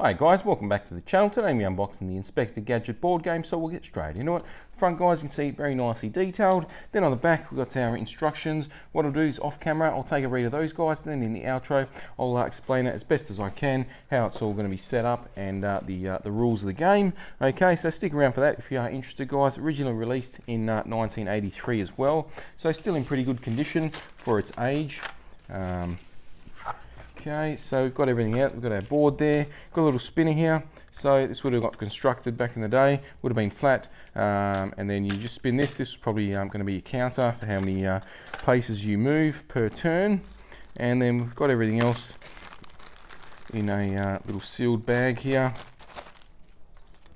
Hi guys, welcome back to the channel. Today we're unboxing the Inspector Gadget Board Game, so we'll get straight into it. Front guys, you can see very nicely detailed. Then on the back we've got our instructions. What I'll do is off camera I'll take a read of those guys, then in the outro I'll explain it as best as I can, how it's all going to be set up and the rules of the game. Okay, so stick around for that if you are interested guys. Originally released in 1983 as well, so still in pretty good condition for its age. Okay, so we've got everything out. We've got our board there, got a little spinner here. So this would have got constructed back in the day, would have been flat, and then you just spin this. This is probably going to be a counter for how many places you move per turn. And then we've got everything else in a little sealed bag here.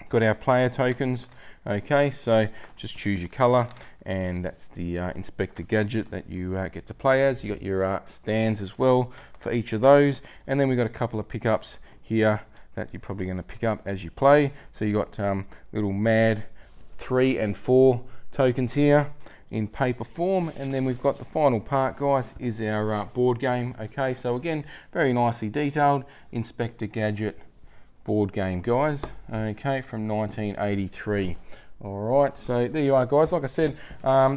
Got our player tokens. Okay, so just choose your color, and that's the Inspector Gadget that you get to play as. You got your stands as well for each of those, and then we've got a couple of pickups here that you're probably going to pick up as you play. So you got little MAD 3 and 4 tokens here in paper form, and then we've got the final part guys is our board game. Okay, so again very nicely detailed Inspector Gadget Board Game guys, okay, from 1983. Alright, so there you are guys. Like I said,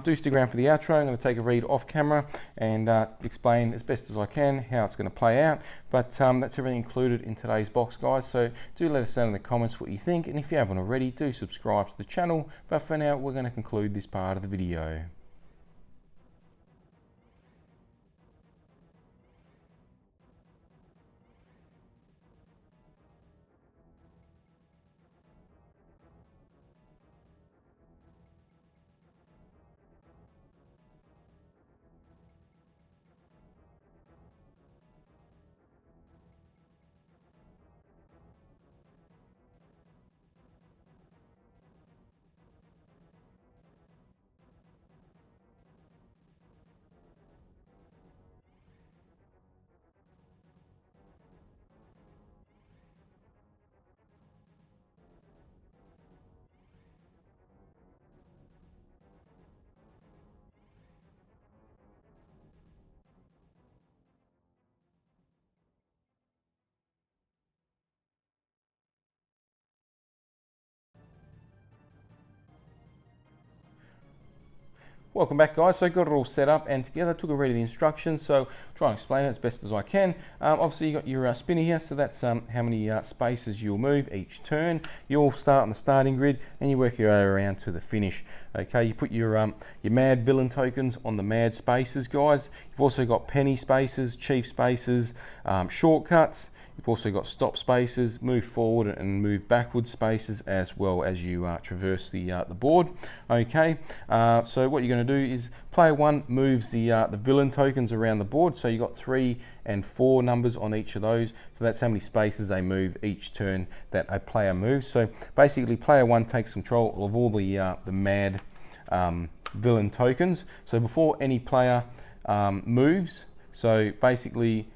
do stick around for the outro. I'm going to take a read off camera and explain as best as I can how it's going to play out. But that's everything included in today's box guys, so do let us know in the comments what you think, and if you haven't already, do subscribe to the channel. But for now, we're going to conclude this part of the video. Welcome back guys, so got it all set up and together, took a read of the instructions, so try and explain it as best as I can. Obviously you got your spinner here, so that's how many spaces you'll move each turn. You all start on the starting grid and you work your way around to the finish. Okay, you put your MAD villain tokens on the MAD spaces guys. You've also got penny spaces, chief spaces, shortcuts. You've also got stop spaces, move forward and move backward spaces, as well as you traverse the board. Okay, so what you're going to do is player 1 moves the villain tokens around the board. So you've got 3 and 4 numbers on each of those. So that's how many spaces they move each turn that a player moves. So basically player 1 takes control of all the MAD villain tokens. So before any player moves, so basically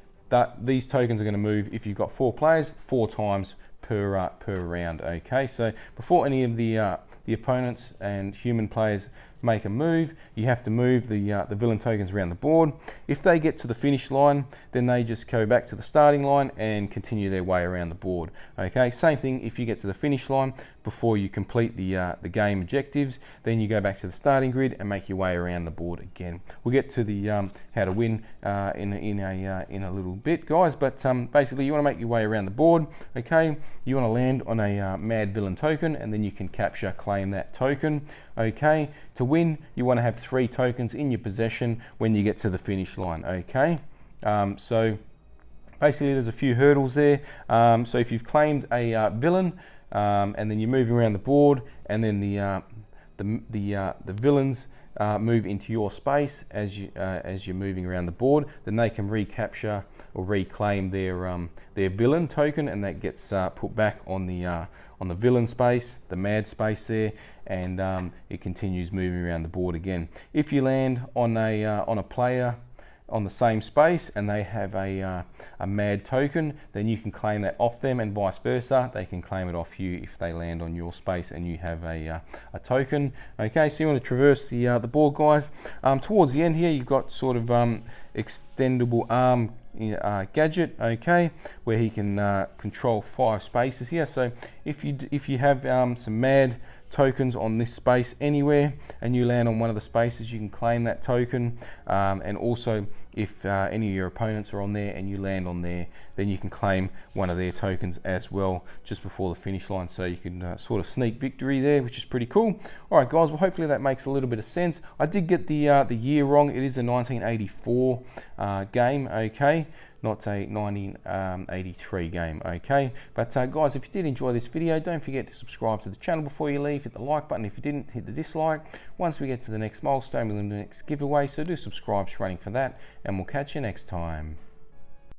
these tokens are going to move, if you've got 4 players, 4 times per round. Okay, so before any of the opponents and human players make a move, you have to move the villain tokens around the board. If they get to the finish line, then they just go back to the starting line and continue their way around the board. Okay, same thing if you get to the finish line before you complete the game objectives, then you go back to the starting grid and make your way around the board again. We'll get to the how to win in a little bit guys, but basically you want to make your way around the board. Okay, you want to land on a MAD villain token, and then you can claim that token. Okay, to win you want to have 3 tokens in your possession when you get to the finish line. Okay, so basically there's a few hurdles there. So if you've claimed a villain and then you're moving around the board, and then the villains move into your space as you're moving around the board, then they can recapture or reclaim their villain token, and that gets put back on the villain space, the MAD space there, and it continues moving around the board again. If you land on a player on the same space and they have a MAD token, then you can claim that off them, and vice versa, they can claim it off you if they land on your space and you have a token. Okay, so you want to traverse the board guys. Towards the end here you've got sort of extendable arm gadget, okay, where he can control 5 spaces here. So if you have some mad tokens on this space anywhere and you land on one of the spaces, you can claim that token, and also if any of your opponents are on there and you land on there, then you can claim one of their tokens as well just before the finish line, so you can sort of sneak victory there, which is pretty cool. Alright guys, well hopefully that makes a little bit of sense. I did get the year wrong. It is a 1984 game, okay, not a 1983 game, okay. But guys, if you did enjoy this video, don't forget to subscribe to the channel before you leave. Hit the like button. If you didn't, hit the dislike. Once we get to the next milestone, we'll do the next giveaway, so do subscribe, running for that, and we'll catch you next time.